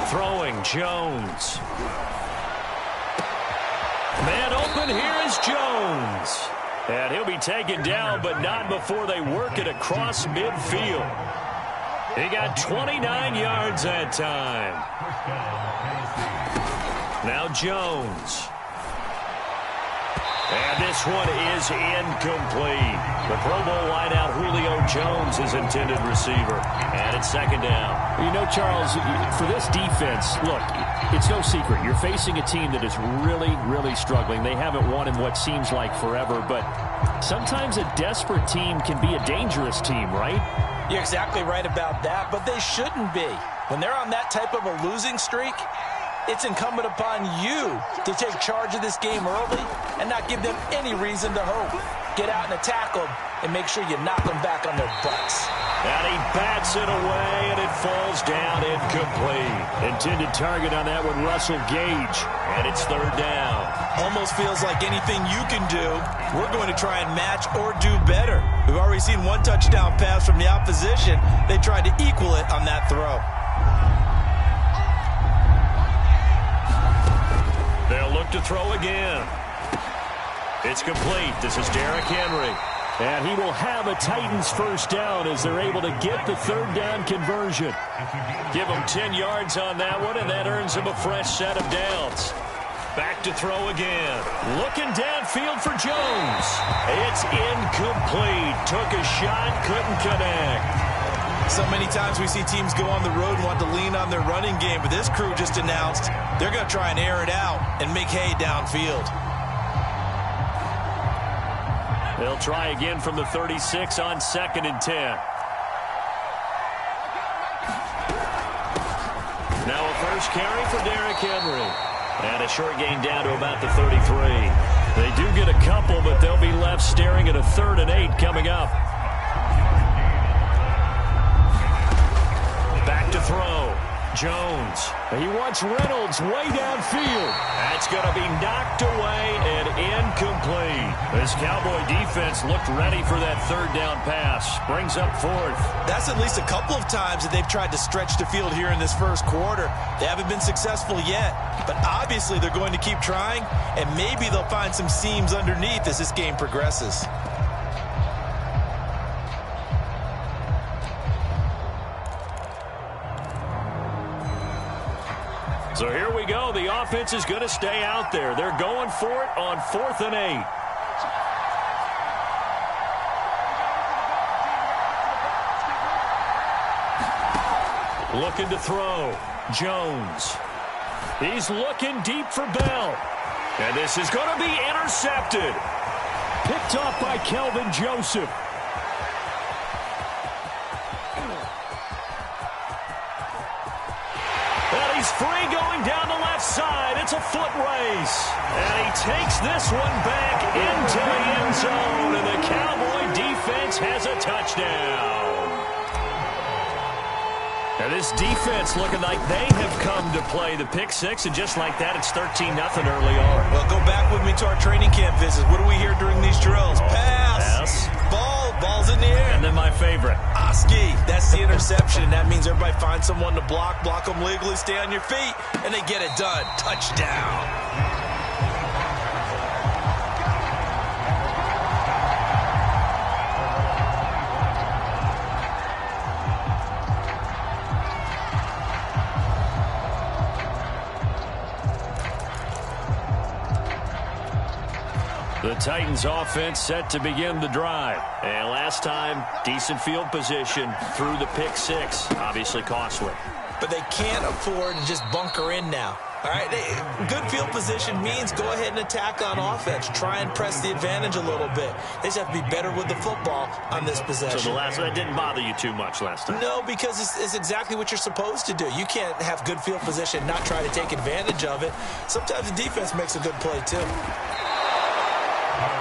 Throwing, Jones. Man open, here is Jones. And he'll be taken down, but not before they work it across midfield. He got 29 yards that time. Now Jones. And this one is incomplete. The Pro Bowl wideout Julio Jones is intended receiver. And it's second down. You know, Charles, for this defense, look, it's no secret. You're facing a team that is really, really struggling. They haven't won in what seems like forever, but sometimes a desperate team can be a dangerous team, right? You're exactly right about that, but they shouldn't be. When they're on that type of a losing streak, it's incumbent upon you to take charge of this game early and not give them any reason to hope. Get out and attack them and make sure you knock them back on their butts. And he bats it away, and it falls down incomplete. Intended target on that one, Russell Gage. And it's third down. Almost feels like anything you can do, we're going to try and match or do better. We've already seen one touchdown pass from the opposition. They tried to equal it on that throw. They'll look to throw again. It's complete. This is Derrick Henry. And he will have a Titans first down as they're able to get the third down conversion. Give him 10 yards on that one, and that earns him a fresh set of downs. Back to throw again. Looking downfield for Jones. It's incomplete. Took a shot, couldn't connect. So many times we see teams go on the road and want to lean on their running game, but this crew just announced they're going to try and air it out and make hay downfield. They'll try again from the 36 on 2nd and 10. Now a first carry for Derrick Henry. And a short gain down to about the 33. They do get a couple, but they'll be left staring at a 3rd and 8 coming up. Back to throw. Jones. He wants Reynolds way downfield. That's going to be knocked away and incomplete. This Cowboy defense looked ready for that 3rd down pass. Brings up 4th. That's at least a couple of times that they've tried to stretch the field here in this first quarter. They haven't been successful yet, but obviously they're going to keep trying, and maybe they'll find some seams underneath as this game progresses. So here we go. The offense is going to stay out there. They're going for it on 4th and 8. Looking to throw. Jones. He's looking deep for Bell. And this is going to be intercepted. Picked off by Kelvin Joseph. He's free going down the left side. It's a foot race. And he takes this one back into the end zone. And the Cowboy defense has a touchdown. And this defense looking like they have come to play the pick six. And just like that, it's 13-0 early on. Well, go back with me to our training camp visits. What do we hear during these drills? Pass. Ball. Ball's in the air. And then my favorite. Oski. That's the interception. And that means everybody finds someone to block them legally, stay on your feet, and they get it done. Touchdown. The Titans offense set to begin the drive. And last time, decent field position through the pick six. Obviously costly. But they can't afford to just bunker in now. All right, good field position means go ahead and attack on offense. Try and press the advantage a little bit. They just have to be better with the football on this possession. So the last one, that didn't bother you too much last time? No, because it's exactly what you're supposed to do. You can't have good field position, not try to take advantage of it. Sometimes the defense makes a good play, too.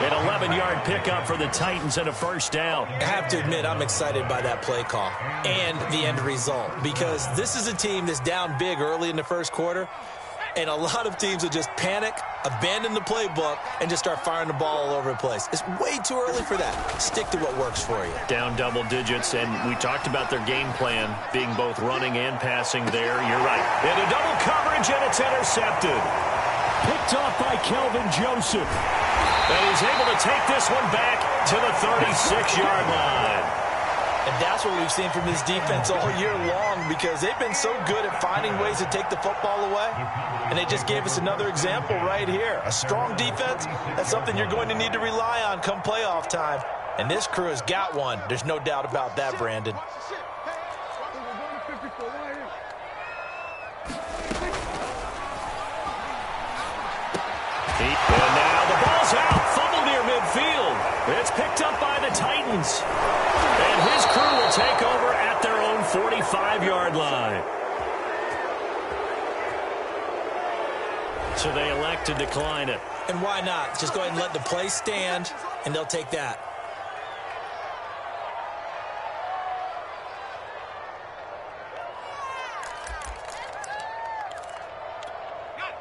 An 11-yard pickup for the Titans and a first down. I have to admit, I'm excited by that play call and the end result, because this is a team that's down big early in the first quarter, And a lot of teams will just panic, abandon the playbook, and just start firing the ball all over the place. It's way too early for that. Stick to what works for you. Down double digits, and we talked about their game plan being both running and passing there. You're right. Into double coverage, and it's intercepted. Picked off by Kelvin Joseph. And he's able to take this one back to the 36-yard line. And that's what we've seen from this defense all year long, because they've been so good at finding ways to take the football away. And they just gave us another example right here. A strong defense, that's something you're going to need to rely on come playoff time. And this crew has got one. There's no doubt about that, Brandon. And now the ball's out. Fumble near midfield. It's picked up by the Titans. And his crew will take over at their own 45-yard line. So they elect to decline it. And why not? Just go ahead and let the play stand, and they'll take that.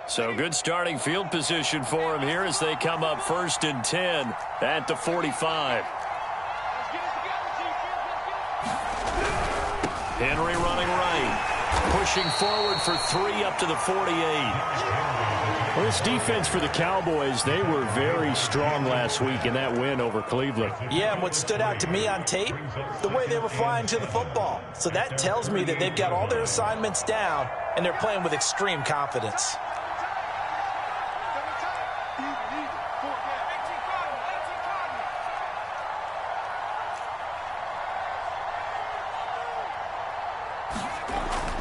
So good starting field position for him here as they come up 1st and 10 at the 45. Henry running right, pushing forward for 3 up to the 48. Well, this defense for the Cowboys, they were very strong last week in that win over Cleveland. Yeah, and what stood out to me on tape, the way they were flying to the football. So that tells me that they've got all their assignments down, and they're playing with extreme confidence.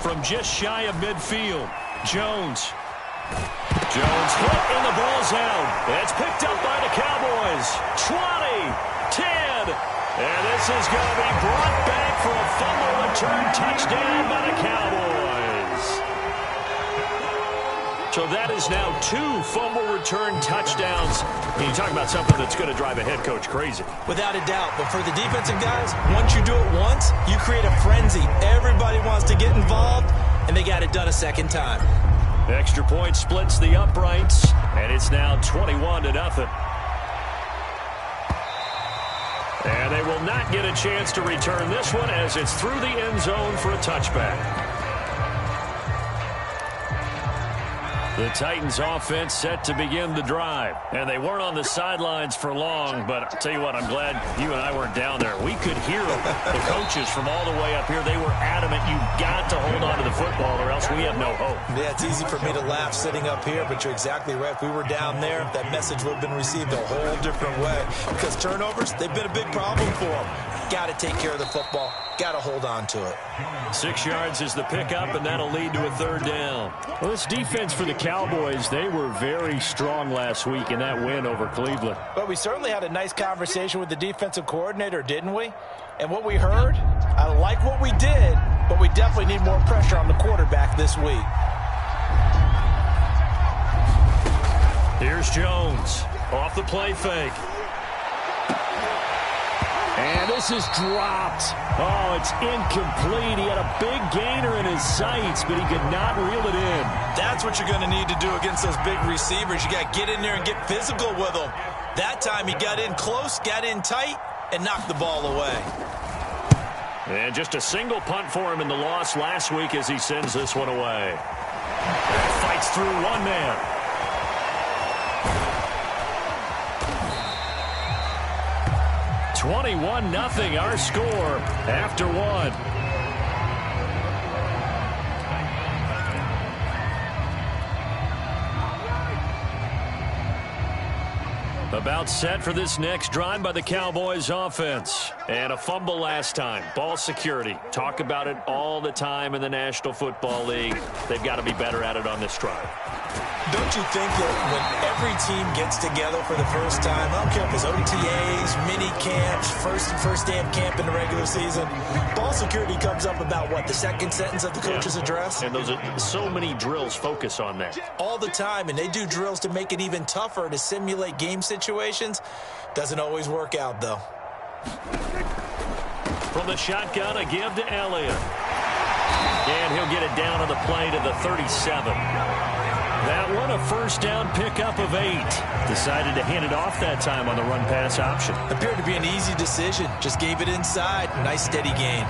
From just shy of midfield, Jones hit and the ball's out. It's picked up by the Cowboys. 20, 10, and this is going to be brought back for a fumble return touchdown by the Cowboys. So that is now 2 fumble return touchdowns. And you talk about something that's going to drive a head coach crazy. Without a doubt. But for the defensive guys, once you do it once, you create a frenzy. Everybody wants to get involved, and they got it done a second time. Extra point splits the uprights, and it's now 21-0. And they will not get a chance to return this one as it's through the end zone for a touchback. The Titans offense set to begin the drive. And they weren't on the sidelines for long, but I'll tell you what, I'm glad you and I weren't down there. We could hear the coaches from all the way up here. They were adamant, you've got to hold on to the football or else we have no hope. Yeah, it's easy for me to laugh sitting up here, but you're exactly right. If we were down there, that message would have been received a whole different way. Because turnovers, they've been a big problem for them. Got to take care of the football. Got to hold on to it. 6 yards is the pickup, and that'll lead to a 3rd down. Well, this defense for the Cowboys, they were very strong last week in that win over Cleveland. But we certainly had a nice conversation with the defensive coordinator, didn't we? And what we heard, I like what we did, but we definitely need more pressure on the quarterback this week. Here's Jones off the play fake. And this is dropped. Oh, it's incomplete. He had a big gainer in his sights, but he could not reel it in. That's what you're going to need to do against those big receivers. You got to get in there and get physical with them. That time he got in close, got in tight, and knocked the ball away. And just a single punt for him in the loss last week as he sends this one away. Fights through one man. (21-0) our score after one. About set for this next drive by the Cowboys offense. And a fumble last time. Ball security. Talk about it all the time in the National Football League. They've got to be better at it on this drive. Don't you think that when every team gets together for the first time, I don't care if it's OTAs, mini camps, first day of camp in the regular season, ball security comes up about, what, the second sentence of the coach's address? And those are so many drills focus on that. All the time, and they do drills to make it even tougher to simulate game situations. Doesn't always work out, though. From the shotgun, a give to Elliott. And he'll get it down on the play to the 37. That one a first down pickup of 8. Decided to hand it off that time on the run-pass option. Appeared to be an easy decision. Just gave it inside. Nice steady gain.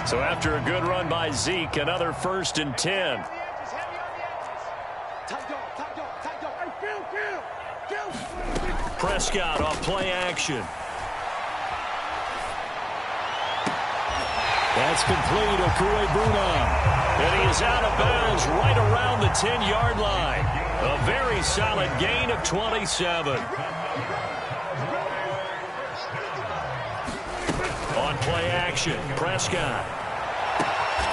So after a good run by Zeke, another 1st and 10. Prescott off play action. That's complete, Okuegbuna. And he is out of bounds right around the 10-yard line. A very solid gain of 27. On play action, Prescott.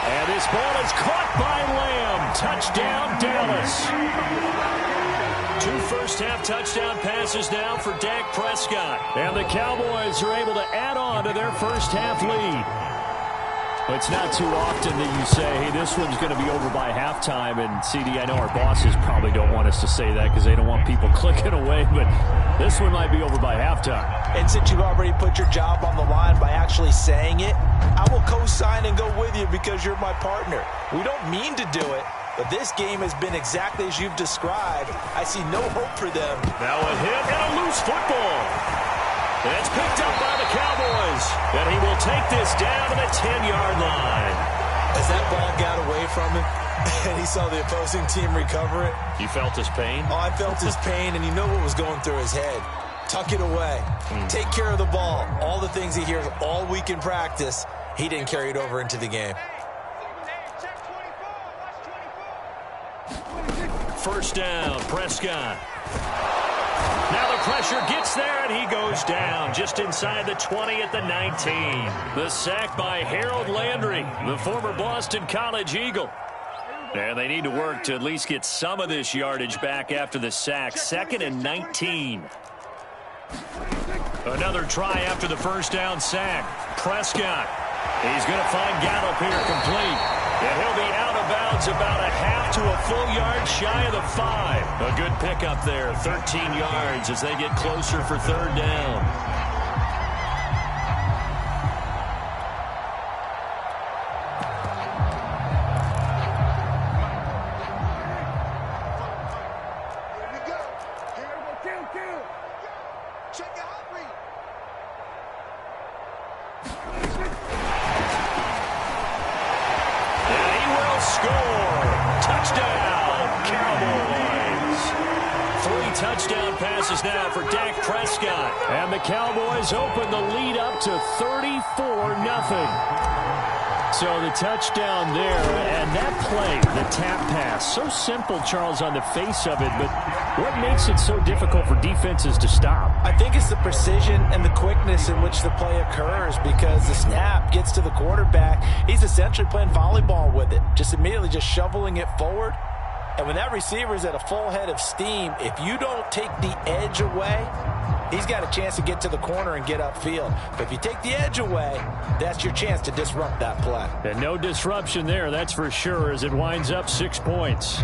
And this ball is caught by Lamb. Touchdown, Dallas. 2 first-half touchdown passes now for Dak Prescott. And the Cowboys are able to add on to their first-half lead. It's not too often that you say, hey, this one's going to be over by halftime. And, CD, I know our bosses probably don't want us to say that because they don't want people clicking away. But this one might be over by halftime. And since you've already put your job on the line by actually saying it, I will co-sign and go with you because you're my partner. We don't mean to do it, but this game has been exactly as you've described. I see no hope for them. Now a hit and a loose football. And it's picked up by the Cowboys. And he will take this down to the 10-yard line. As that ball got away from him and he saw the opposing team recover it. You felt his pain? Oh, I felt his pain, and you know what was going through his head. Tuck it away. Take care of the ball. All the things he hears all week in practice, he didn't carry it over into the game. First down, Prescott. Now the pressure gets there, and he goes down just inside the 20 at the 19. The sack by Harold Landry, the former Boston College Eagle. And they need to work to at least get some of this yardage back after the sack. 2nd and 19. Another try after the first down sack. Prescott. He's going to find Gallup here complete. And he'll be out of bounds about a half to a full yard shy of the 5. A good pickup there, 13 yards as they get closer for 3rd down. Touchdown passes now for Dak Prescott. And the Cowboys open the lead up to 34-0. So the touchdown there, and that play, the tap pass, so simple, Charles, on the face of it, but what makes it so difficult for defenses to stop? I think it's the precision and the quickness in which the play occurs because the snap gets to the quarterback. He's essentially playing volleyball with it, just immediately just shoveling it forward. And when that receiver is at a full head of steam, if you don't take the edge away, he's got a chance to get to the corner and get upfield. But if you take the edge away, that's your chance to disrupt that play. And no disruption there, that's for sure, as it winds up 6 points.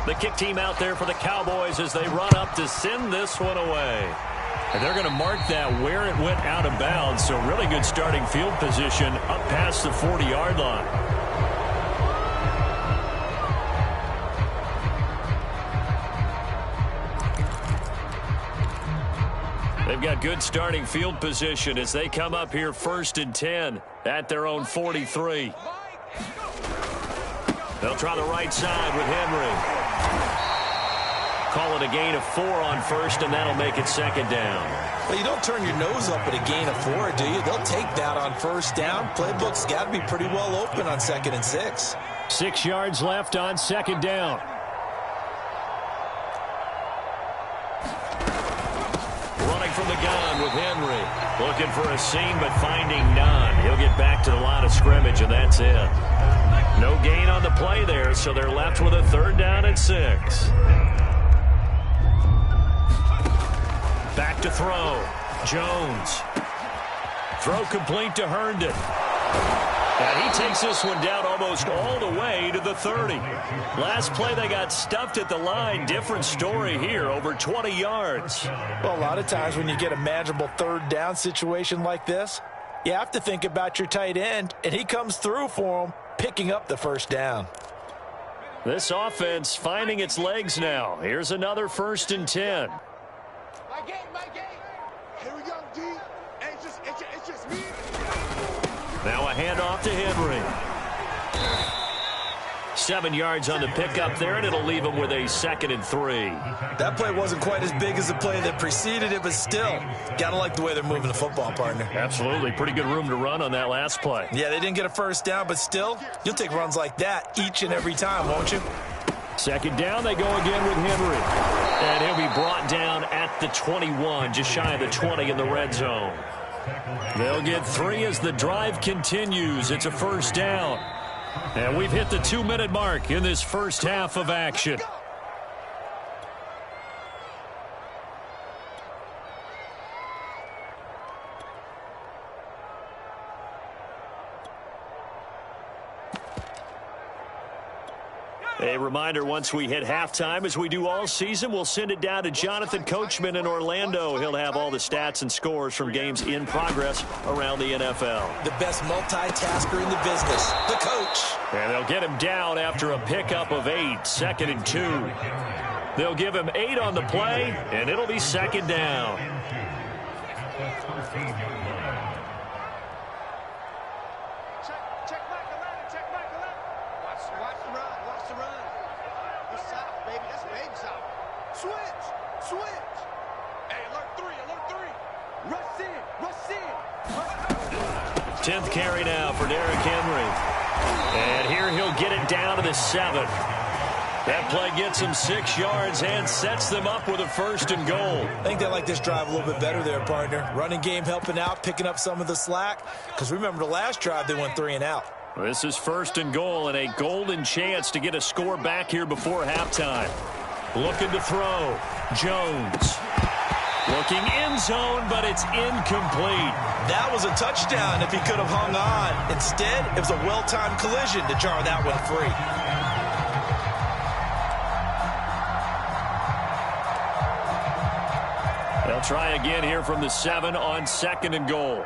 The kick team out there for the Cowboys as they run up to send this one away. And they're going to mark that where it went out of bounds. So really good starting field position up past the 40-yard line. They've got good starting field position as they come up here 1st and 10 at their own 43. They'll try the right side with Henry. Call it a gain of 4 on 1st, and that'll make it 2nd down. Well, you don't turn your nose up at a gain of 4, do you? They'll take that on 1st down. Playbook's got to be pretty well open on 2nd and 6. 6 yards left on 2nd down. Running from the gun with Henry. Looking for a seam, but finding none. He'll get back to the line of scrimmage, and that's it. No gain on the play there, so they're left with a 3rd down and 6. Back to throw. Jones. Throw complete to Herndon. And he takes this one down almost all the way to the 30. Last play, they got stuffed at the line. Different story here, over 20 yards. Well, a lot of times when you get a manageable third down situation like this, you have to think about your tight end, and he comes through for him, picking up the first down. This offense finding its legs now. Here's another 1st and 10. My game. Here we go, D. Hey, it's just me. Now a handoff to Henry. 7 yards on the pickup there, and it'll leave him with a 2nd and 3. That play wasn't quite as big as the play that preceded it, but still, got to like the way they're moving the football, partner. Absolutely. Pretty good room to run on that last play. Yeah, they didn't get a first down, but still, you'll take runs like that each and every time, won't you? 2nd down, they go again with Henry. And he'll be brought down at the 21, just shy of the 20 in the red zone. They'll get 3 as the drive continues. It's a 1st down. And we've hit the 2-minute mark in this first half of action. A reminder, once we hit halftime, as we do all season, we'll send it down to Jonathan Coachman in Orlando. He'll have all the stats and scores from games in progress around the NFL. The best multitasker in the business, the coach. And they'll get him down after a pickup of 8, 2nd and 2. They'll give him 8 on the play, and it'll be 2nd down. Switch. Hey, alert 3. Rush in. 10th carry now for Derrick Henry. And here he'll get it down to the 7. That play gets him 6 yards and sets them up with a 1st and goal. I think they like this drive a little bit better there, partner. Running game helping out, picking up some of the slack. Because remember, the last drive they went 3 and out. This is 1st and goal and a golden chance to get a score back here before halftime. Looking to throw. Jones. Looking end zone, but it's incomplete. That was a touchdown if he could have hung on. Instead, it was a well-timed collision to jar that one free. They'll try again here from the 7 on 2nd and goal.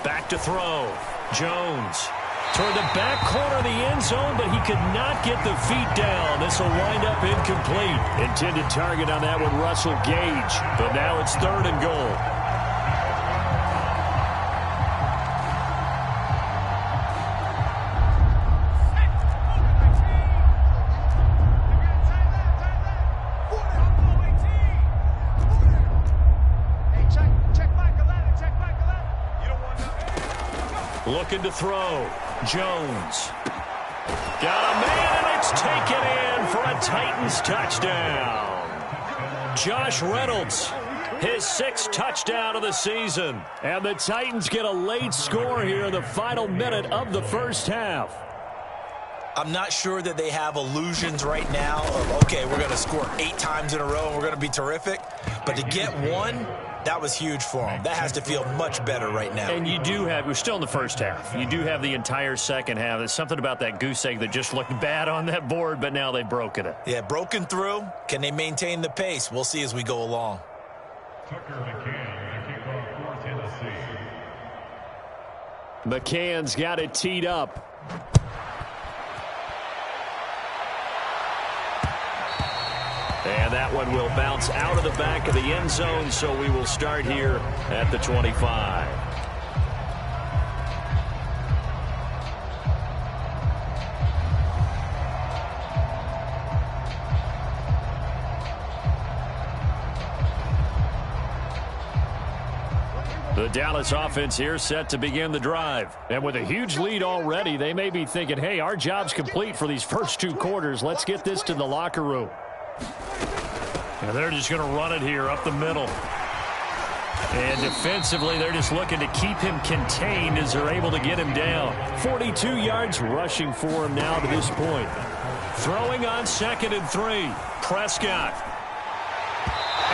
Back to throw. Jones toward the back corner of the end zone, but he could not get the feet down. This will wind up incomplete. Intended target on that one, Russell Gage. But now it's 3rd and goal. Looking to throw. Jones. Got a man, and it's taken in for a Titans touchdown. Josh Reynolds, his 6th touchdown of the season. And the Titans get a late score here in the final minute of the first half. I'm not sure that they have illusions right now of, okay, we're going to score 8 times in a row and we're going to be terrific. But to get one, that was huge for them. That has to feel much better right now. And you do have, we're still in the first half. You do have the entire second half. There's something about that goose egg that just looked bad on that board, but now they've broken it. Yeah, broken through. Can they maintain the pace? We'll see as we go along. Tucker McCann, kickoff for Tennessee. McCann's got it teed up. And that one will bounce out of the back of the end zone, so we will start here at the 25. The Dallas offense here set to begin the drive. And with a huge lead already, they may be thinking, hey, our job's complete for these first 2 quarters. Let's get this to the locker room. And they're just going to run it here up the middle. And defensively, they're just looking to keep him contained as they're able to get him down. 42 yards rushing for him now to this point. Throwing on 2nd and 3. Prescott.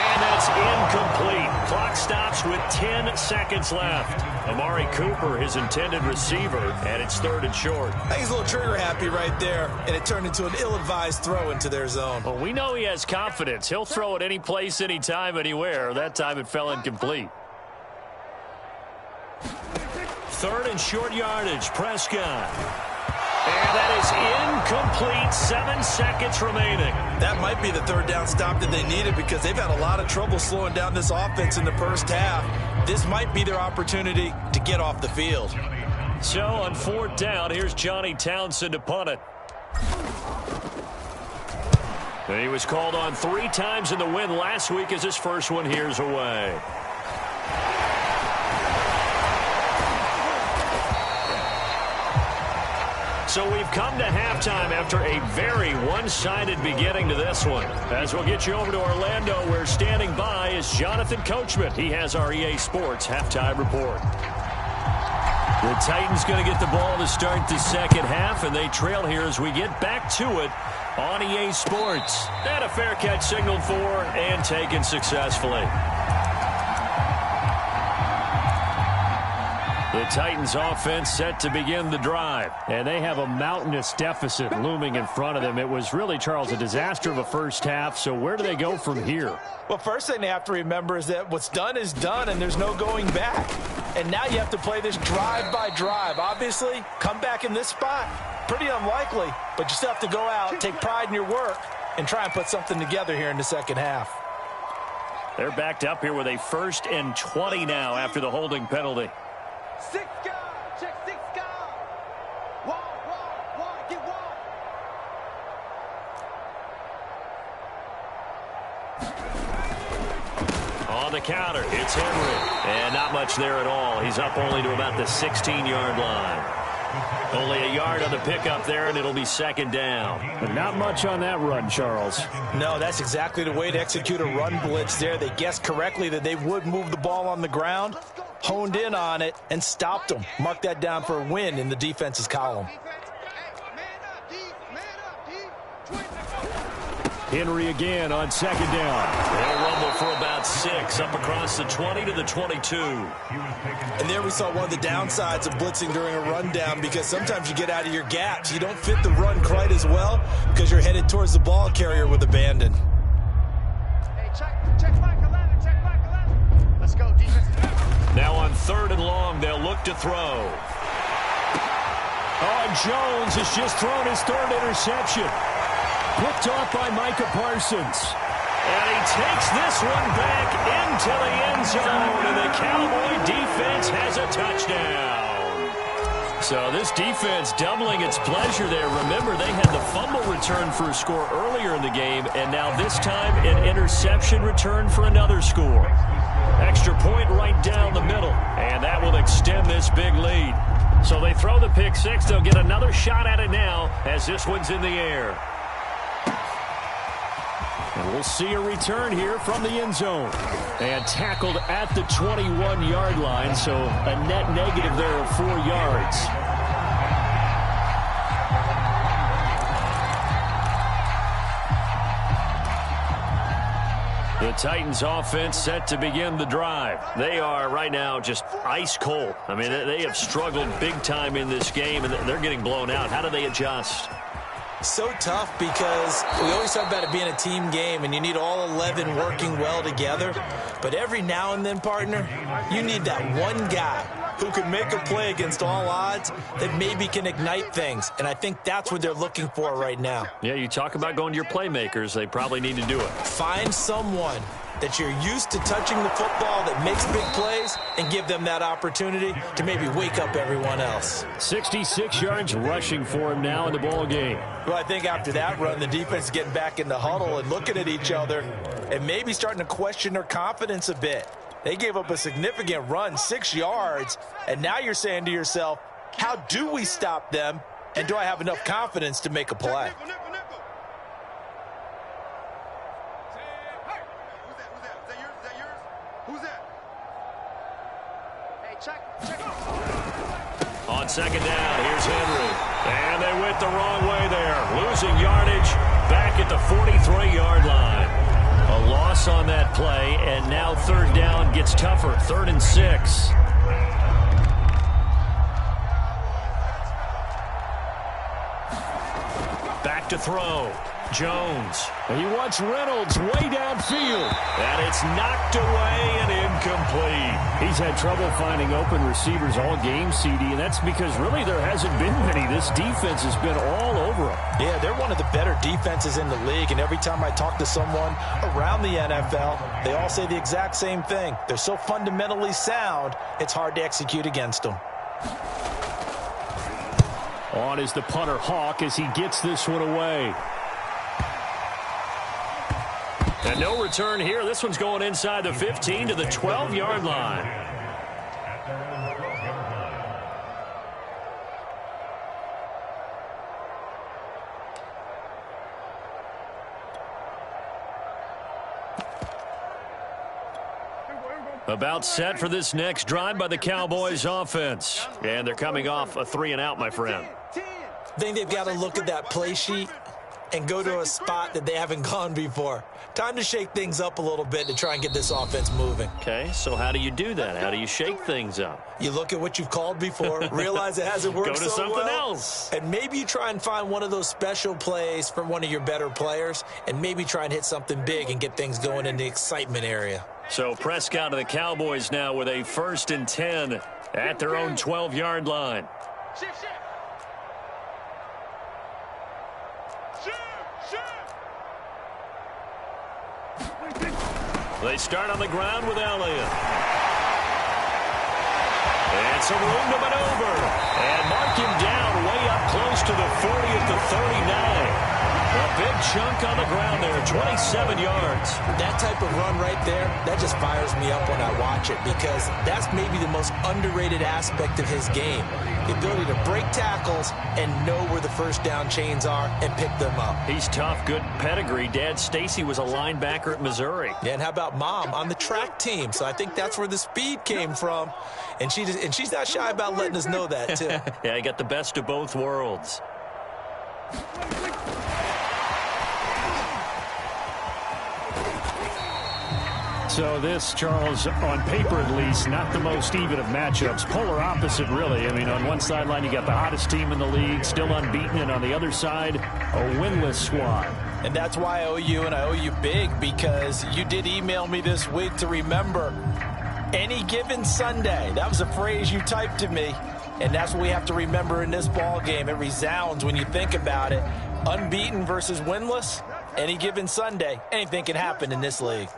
And that's incomplete. Clock stops with 10 seconds left. Amari Cooper, his intended receiver, and it's 3rd and short. I think he's a little trigger happy right there, and it turned into an ill-advised throw into their zone. Well, we know he has confidence. He'll throw it any place, anytime, anywhere. That time it fell incomplete. 3rd and short yardage. Prescott. And that is incomplete. 7 seconds remaining. That might be the 3rd down stop that they needed because they've had a lot of trouble slowing down this offense in the first half. This might be their opportunity to get off the field. So on 4th down, here's Johnny Townsend to punt it. And he was called on 3 times in the win last week as his first one here's away. So we've come to halftime after a very one-sided beginning to this one. As we'll get you over to Orlando, where standing by is Jonathan Coachman. He has our EA Sports halftime report. The Titans going to get the ball to start the second half, and they trail here as we get back to it on EA Sports. And a fair catch signaled for and taken successfully. The Titans offense set to begin the drive. And they have a mountainous deficit looming in front of them. It was really, Charles, a disaster of a first half. So where do they go from here? Well, first thing they have to remember is that what's done is done and there's no going back. And now you have to play this drive by drive. Obviously, come back in this spot, pretty unlikely. But you still have to go out, take pride in your work, and try and put something together here in the second half. They're backed up here with a 1st and 20 now after the holding penalty. 6 guard, check 6 guard. Wall, get wall. On the counter, it's Henry. And not much there at all. He's up only to about the 16-yard line. Only a yard on the pickup there, and it'll be 2nd down. But not much on that run, Charles. No, that's exactly the way to execute a run blitz there. They guessed correctly that they would move the ball on the ground, honed in on it, and stopped them. Mark that down for a win in the defense's column. Henry again on 2nd down. They'll rumble for about 6, up across the 20 to the 22. And there we saw one of the downsides of blitzing during a rundown, because sometimes you get out of your gaps. You don't fit the run quite as well because you're headed towards the ball carrier with abandon. Hey, check back 11, check back 11. Let's go, defense. Now on 3rd and long, they'll look to throw. Oh, and Jones has just thrown his 3rd interception. Picked off by Micah Parsons. And he takes this one back into the end zone, and the Cowboy defense has a touchdown. So this defense doubling its pleasure there. Remember, they had the fumble return for a score earlier in the game, and now this time an interception return for another score. Extra point right down the middle, and that will extend this big lead. So they throw the pick 6. They'll get another shot at it now as this one's in the air. And we'll see a return here from the end zone. And tackled at the 21-yard line, so a net negative there of 4 yards. The Titans offense set to begin the drive. They are right now just ice cold. I mean, they have struggled big time in this game, and they're getting blown out. How do they adjust? So tough, because we always talk about it being a team game and you need all 11 working well together. But every now and then, partner, you need that one guy who can make a play against all odds that maybe can ignite things. And I think that's what they're looking for right now. Yeah, you talk about going to your playmakers. They probably need to do it. Find someone that you're used to touching the football that makes big plays and give them that opportunity to maybe wake up everyone else. 66 yards rushing for him now in the ball game. Well, I think after that run, the defense is getting back in the huddle and looking at each other and maybe starting to question their confidence a bit. They gave up a significant run, 6 yards, and now you're saying to yourself, how do we stop them, and do I have enough confidence to make a play? On second down, here's Henry. And they went the wrong way there. Losing yardage back at the 43-yard line. A loss on that play, and now third down gets tougher. 3rd and 6. Back to throw. Jones. He wants Reynolds way downfield. And it's knocked away and incomplete. He's had trouble finding open receivers all game, CD, and that's because really there hasn't been many. This defense has been all over them. Yeah, they're one of the better defenses in the league, and every time I talk to someone around the NFL, they all say the exact same thing. They're so fundamentally sound, it's hard to execute against them. On is the punter, Hawk, as he gets this one away. And no return here. This one's going inside the 15 to the 12-yard line. About set for this next drive by the Cowboys offense. And they're coming off a 3-and-out, my friend. I think they've got to look at that play sheet and go to a spot that they haven't gone before. Time to shake things up a little bit to try and get this offense moving. Okay, so how do you do that? How do you shake things up? You look at what you've called before, realize it hasn't worked Go to so something well, else. and maybe you try and find one of those special plays for one of your better players, and maybe try and hit something big and get things going in the excitement area. So Prescott of the Cowboys now with a 1st and 10 at their own 12-yard line. They start on the ground with Elliott. And some room to maneuver. And mark him down way up close to the 40 at the 39. A big chunk on the ground there, 27 yards. That type of run right there, that just fires me up when I watch it, because that's maybe the most underrated aspect of his game. The ability to break tackles and know where the first down chains are and pick them up. He's tough, good pedigree. Dad Stacy was a linebacker at Missouri. Yeah, and how about Mom on the track team? So I think that's where the speed came from. And she's not shy about letting us know that, too. Yeah, he got the best of both worlds. So this, Charles, on paper at least, not the most even of matchups. Polar opposite, really. I mean, on one sideline, you got the hottest team in the league, still unbeaten, and on the other side, a winless squad. And that's why I owe you, and I owe you big, because you did email me this week to remember any given Sunday. That was a phrase you typed to me, and that's what we have to remember in this ball game. It resounds when you think about it. Unbeaten versus winless, any given Sunday, anything can happen in this league.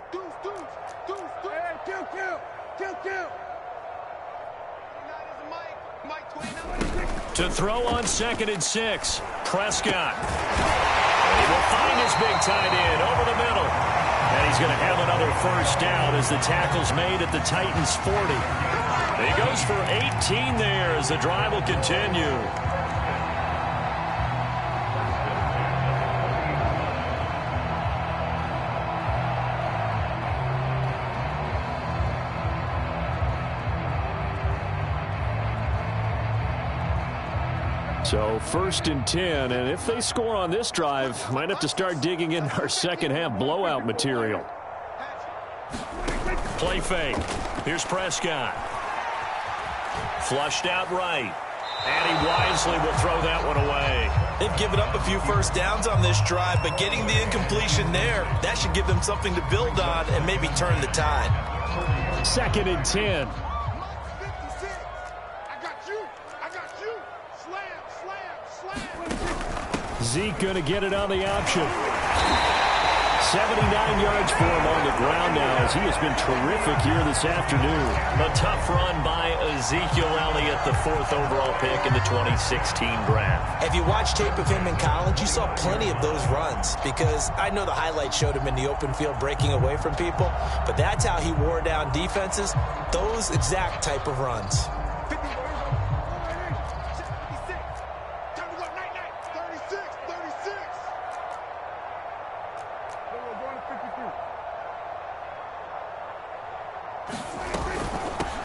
To throw on 2nd and 6, Prescott. He will find his big tight end over the middle. And he's going to have another first down as the tackle's made at the Titans' 40. He goes for 18 there as the drive will continue. So 1st and 10, and if they score on this drive, might have to start digging in our second half blowout material. Play fake. Here's Prescott. Flushed out right. And he wisely will throw that one away. They've given up a few first downs on this drive, but getting the incompletion there, that should give them something to build on and maybe turn the tide. 2nd and 10. Zeke going to get it on the option. 79 yards for him on the ground now, as he has been terrific here this afternoon. A tough run by Ezekiel Elliott, the 4th overall pick in the 2016 draft. If you watched tape of him in college, you saw plenty of those runs, because I know the highlights showed him in the open field breaking away from people, but that's how he wore down defenses, those exact type of runs.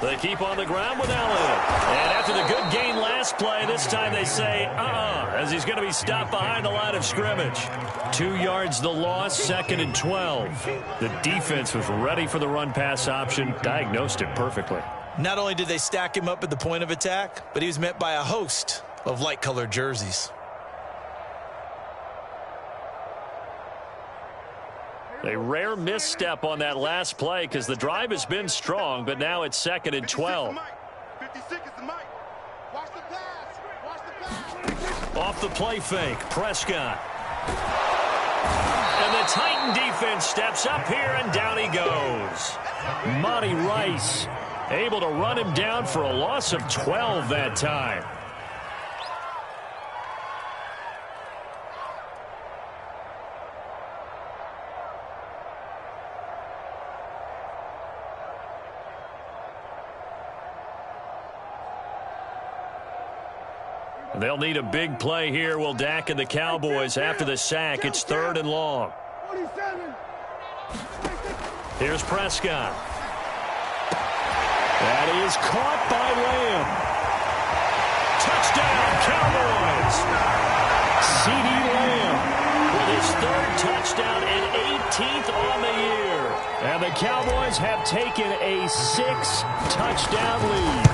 They keep on the ground with Elliott. And after the good gain last play, this time they say, as he's going to be stopped behind the line of scrimmage. 2 yards the loss, 2nd and 12. The defense was ready for the run-pass option, diagnosed it perfectly. Not only did they stack him up at the point of attack, but he was met by a host of light-colored jerseys. A rare misstep on that last play because the drive has been strong, but now it's 2nd and 12. 50 seconds to Mike. Watch the pass. Watch the pass. Off the play fake, Prescott. And the Titan defense steps up here, and down he goes. Monty Rice able to run him down for a loss of 12 that time. They'll need a big play here. Will Dak and the Cowboys after the sack. It's 3rd and long. 47. Here's Prescott. That is caught by Lamb. Touchdown, Cowboys. CeeDee Lamb with his 3rd touchdown and 18th on the year. And the Cowboys have taken a 6-touchdown lead.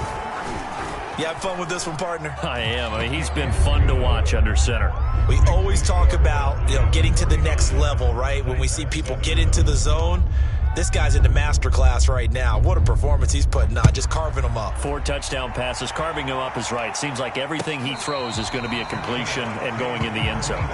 You have fun with this one, partner? I am. I mean, he's been fun to watch under center. We always talk about, getting to the next level, right? When we see people get into the zone, this guy's in the master class right now. What a performance he's putting on, just carving them up. 4 touchdown passes. Carving him up is right. Seems like everything he throws is going to be a completion and going in the end zone.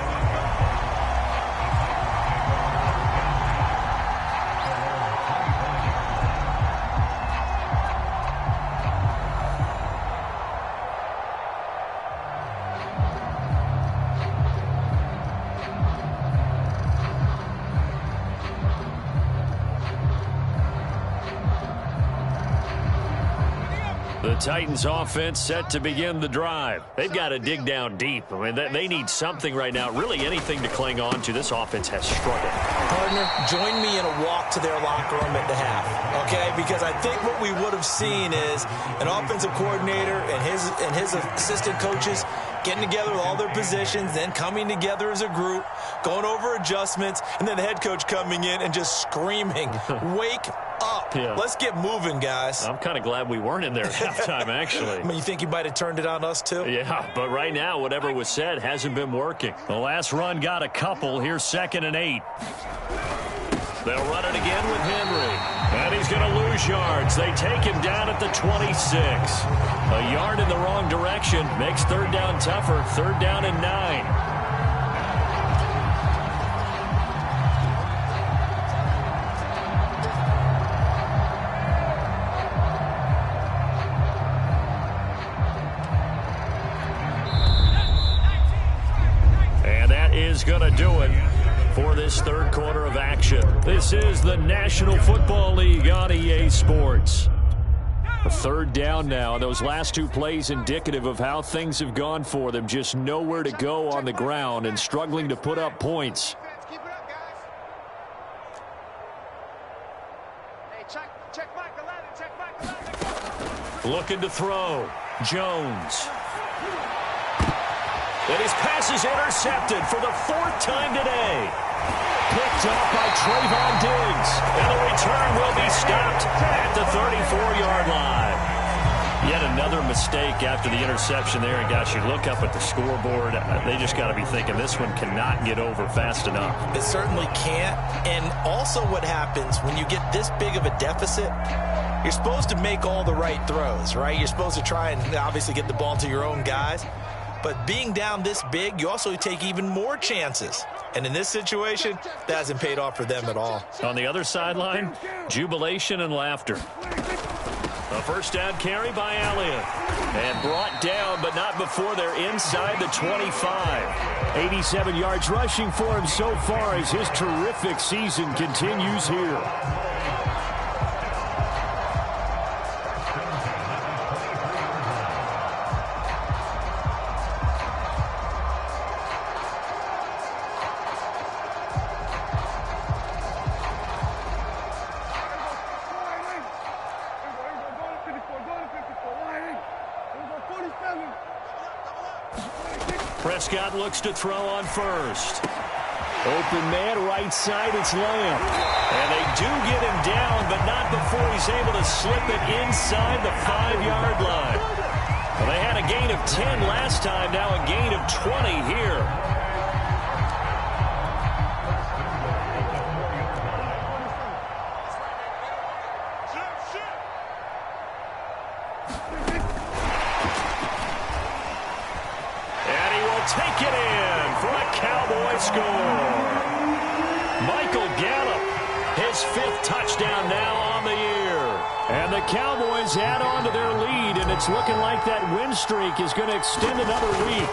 The Titans offense set to begin the drive. They've got to dig down deep. I mean, they need something right now, really anything to cling on to. This offense has struggled. Partner, join me in a walk to their locker room at the half, okay? Because I think what we would have seen is an offensive coordinator and his assistant coaches getting together with all their positions, then coming together as a group, going over adjustments, and then the head coach coming in and just screaming, wake up. Yeah. Let's get moving, guys. I'm kind of glad we weren't in there at halftime, actually. I mean, you think you might have turned it on us, too? Yeah, but right now, whatever was said hasn't been working. The last run got a couple. Here's 2nd and 8. They'll run it again with Henry. And he's going to lose yards. They take him down at the 26. A yard in the wrong direction makes 3rd down tougher. 3rd down and 9. Is going to do it for this 3rd quarter of action. This is the National Football League on EA Sports. A 3rd down now, and those last 2 plays indicative of how things have gone for them. Just nowhere to go on the ground and struggling to put up points. Keep it up, guys. Hey, check Michael Allen, check Michael Allen. Looking to throw. Jones. And his pass is intercepted for the 4th time today. Picked up by Trayvon Diggs. And the return will be stopped at the 34-yard line. Yet another mistake after the interception there. And gosh, you look up at the scoreboard. They just got to be thinking this one cannot get over fast enough. It certainly can't. And also what happens when you get this big of a deficit, you're supposed to make all the right throws, right? You're supposed to try and obviously get the ball to your own guys. But being down this big, you also take even more chances. And in this situation, that hasn't paid off for them at all. On the other sideline, jubilation and laughter. A 1st down carry by Elliott. And brought down, but not before they're inside the 25. 87 yards rushing for him so far as his terrific season continues here. Prescott looks to throw on first. Open man, right side, it's Lamb. And they do get him down, but not before he's able to slip it inside the 5-yard line. Well, they had a gain of 10 last time, now a gain of 20 here. And he will take it in for a Cowboy score. Michael Gallup, his 5th touchdown now on the year. And the Cowboys add on to their lead, and it's looking like that win streak is going to extend another week.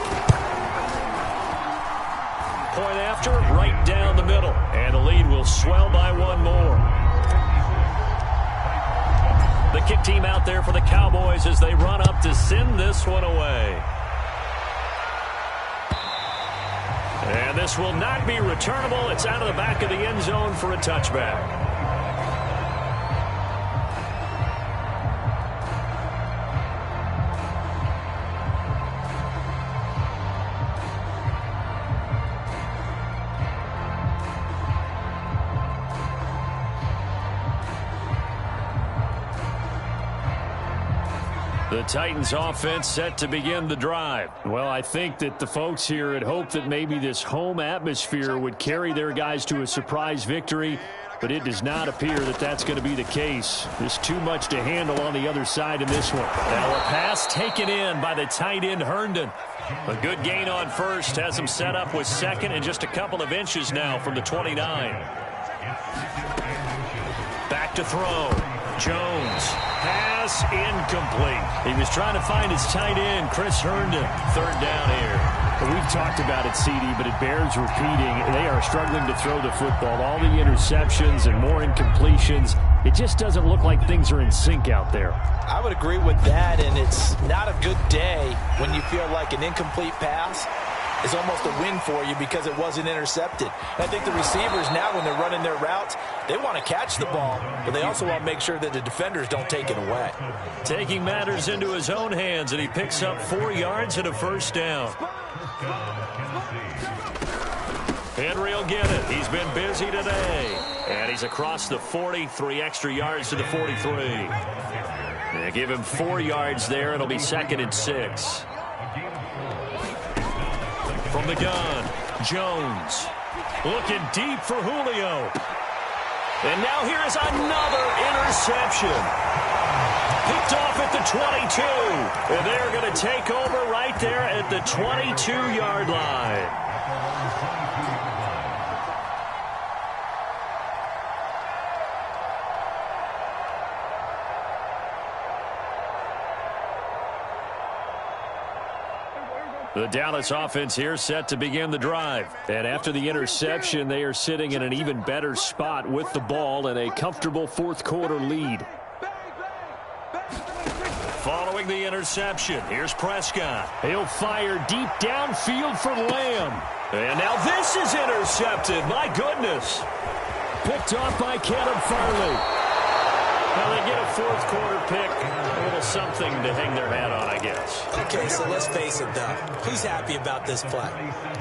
Point after, right down the middle. And the lead will swell by 1 more. The kick team out there for the Cowboys as they run up to send this one away. And this will not be returnable. It's out of the back of the end zone for a touchback. The Titans offense set to begin the drive. Well, I think that the folks here had hoped that maybe this home atmosphere would carry their guys to a surprise victory, but it does not appear that that's going to be the case. There's too much to handle on the other side in this one. Now a pass taken in by the tight end Herndon. A good gain on first has him set up with second and just a couple of inches now from the 29. Back to throw. Jones. Pass incomplete. He was trying to find his tight end, Chris Herndon. 3rd down here. We've talked about it, CD, but it bears repeating. They are struggling to throw the football. All the interceptions and more incompletions. It just doesn't look like things are in sync out there. I would agree with that, and it's not a good day when you feel like an incomplete pass is almost a win for you because it wasn't intercepted. And I think the receivers now, when they're running their routes, they want to catch the ball, but they also want to make sure that the defenders don't take it away. Taking matters into his own hands, and he picks up 4 yards and a 1st down. Henry will get it. He's been busy today. And he's across the 40, 3 extra yards to the 43. They give him 4 yards there. It'll be 2nd and 6. From the gun, Jones looking deep for Julio. And now here's another interception. Picked off at the 22. And they're going to take over right there at the 22-yard line. The Dallas offense here set to begin the drive. And after the interception, they are sitting in an even better spot with the ball and a comfortable 4th quarter lead. Following the interception, here's Prescott. He'll fire deep downfield for Lamb. And now this is intercepted. My goodness. Picked off by Caleb Farley. Well, they get a 4th quarter pick. A little something to hang their hat on, I guess. Okay, so let's face it, though. Who's happy about this play?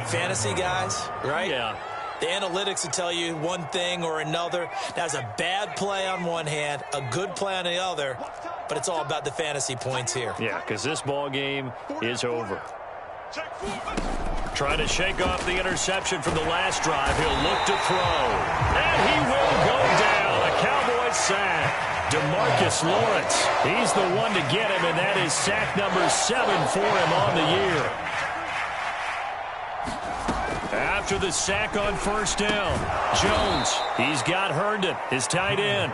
Fantasy guys, right? Yeah. The analytics will tell you one thing or another. That's a bad play on one hand, a good play on the other, but it's all about the fantasy points here. Yeah, because this ball game is over. Trying to shake off the interception from the last drive. He'll look to throw. And he will go down. A Cowboys sack. DeMarcus Lawrence. He's the one to get him, and that is sack number 7 for him on the year. After the sack on 1st down, Jones, he's got Herndon, his tight end.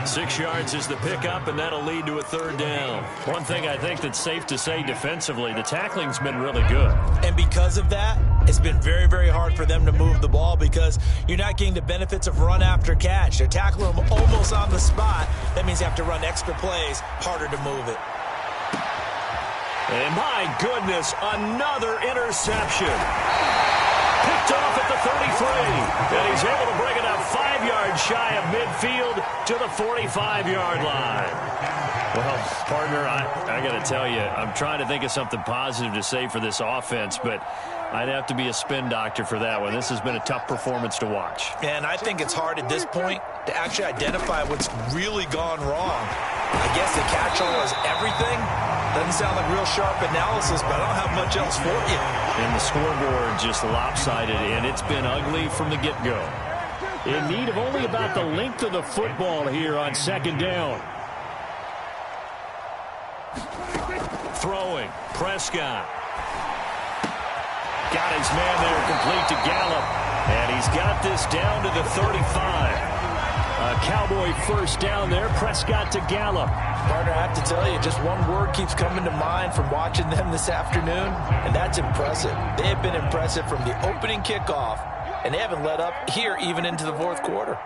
6 yards is the pickup, and that'll lead to a 3rd down. One thing I think that's safe to say defensively, the tackling's been really good. And because of that, it's been very, very hard for them to move the ball because you're not getting the benefits of run after catch. They're tackling them almost on the spot. That means you have to run extra plays, harder to move it. And my goodness, another interception. Picked off at the 33. And he's able to bring it up 5 yards shy of midfield to the 45-yard line. Well, partner, I got to tell you, I'm trying to think of something positive to say for this offense, but I'd have to be a spin doctor for that one. This has been a tough performance to watch. And I think it's hard at this point to actually identify what's really gone wrong. I guess the catch-all is everything. Doesn't sound like real sharp analysis, but I don't have much else for you. And the scoreboard just lopsided, and it's been ugly from the get-go. In need of only about the length of the football here on second down. Throwing, Prescott. Got his man there, complete to Gallup. And he's got this down to the 35. A Cowboy first down there, Prescott to Gallup. Partner, I have to tell you, just one word keeps coming to mind from watching them this afternoon, and that's impressive. They have been impressive from the opening kickoff, and they haven't let up here even into the fourth quarter.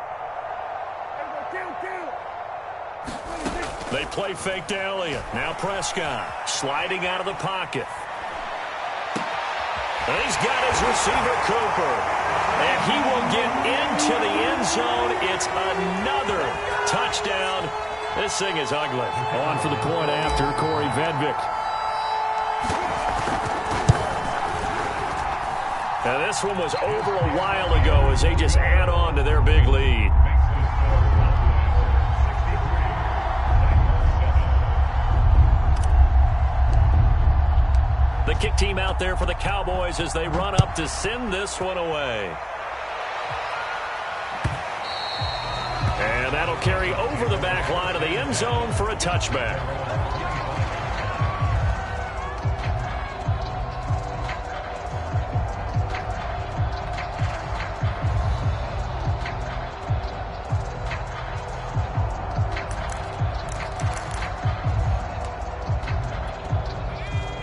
They play fake to Elliott. Now Prescott sliding out of the pocket. And he's got his receiver, Cooper. And he will get into the end zone. It's another touchdown. This thing is ugly. On for the point after, Corey Vedvik. Now this one was over a while ago as they just add on to their big lead. The kick team out there for the Cowboys as they run up to send this one away. And that'll carry over the back line of the end zone for a touchback.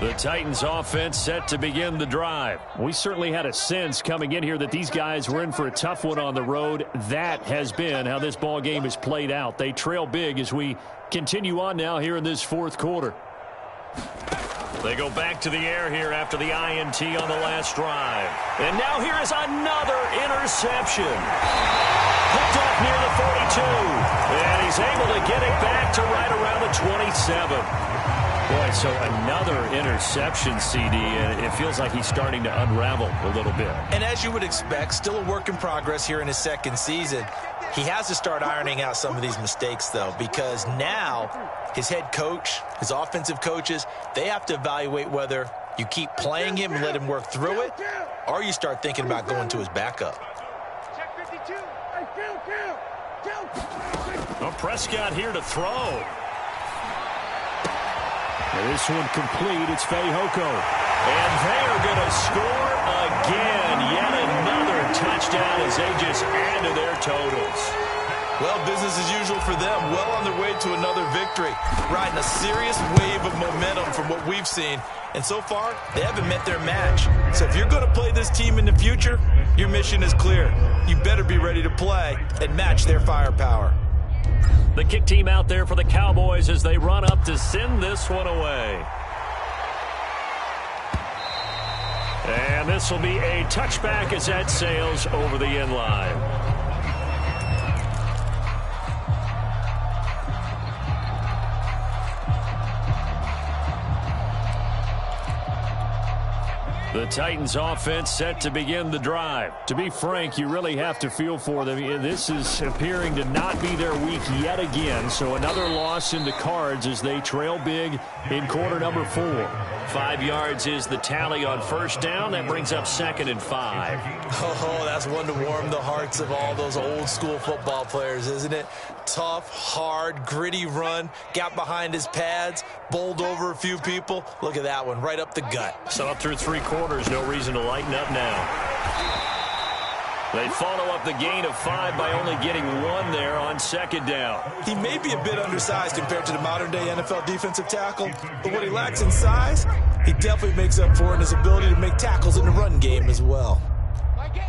The Titans offense set to begin the drive. We certainly had a sense coming in here that these guys were in for a tough one on the road. That has been how this ball game has played out. They trail big as we continue on now here in this fourth quarter. They go back to the air here after the INT on the last drive. And now here is another interception. Picked up near the 42. And he's able to get it back to right around the 27. Boy, so another interception, CD, and it feels like he's starting to unravel a little bit. And as you would expect, still a work in progress here in his second season. He has to start ironing out some of these mistakes, though, because now his head coach, his offensive coaches, they have to evaluate whether you keep playing him and let him work through it, or you start thinking about going to his backup. Well, Prescott here to throw. This one complete. It's Fehoko. And they're going to score again. Yet another touchdown as they just add to their totals. Well, business as usual for them. Well on their way to another victory. Riding a serious wave of momentum from what we've seen. And so far, they haven't met their match. So if you're going to play this team in the future, your mission is clear. You better be ready to play and match their firepower. The kick team out there for the Cowboys as they run up to send this one away. And this will be a touchback as that sails over the end line. The Titans offense set to begin the drive. To be frank, you really have to feel for them. This is appearing to not be their week yet again. So another loss in the cards as they trail big in quarter number 4. 5 yards is the tally on first down. That brings up 2nd and 5. Oh, that's one to warm the hearts of all those old school football players, isn't it? Tough, hard, gritty run. Got behind his pads, bowled over a few people. Look at that one, right up the gut. So up through 3 quarters, no reason to lighten up now. They follow up the gain of 5 by only getting 1 there on second down. He may be a bit undersized compared to the modern-day NFL defensive tackle, but what he lacks in size, he definitely makes up for in his ability to make tackles in the run game as well. My game.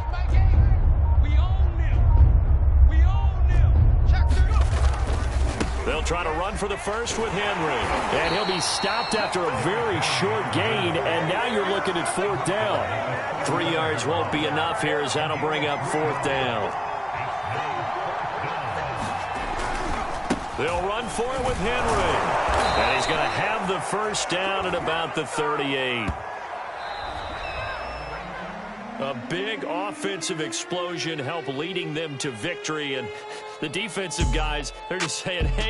We own them. We own them. Check it out. They'll try to run for the first with Henry. And he'll be stopped after a very short gain, and now you're looking at 4th down. 3 yards won't be enough here as that'll bring up 4th down. They'll run for it with Henry. And he's going to have the first down at about the 38. A big offensive explosion helped leading them to victory. And the defensive guys, they're just saying, hey,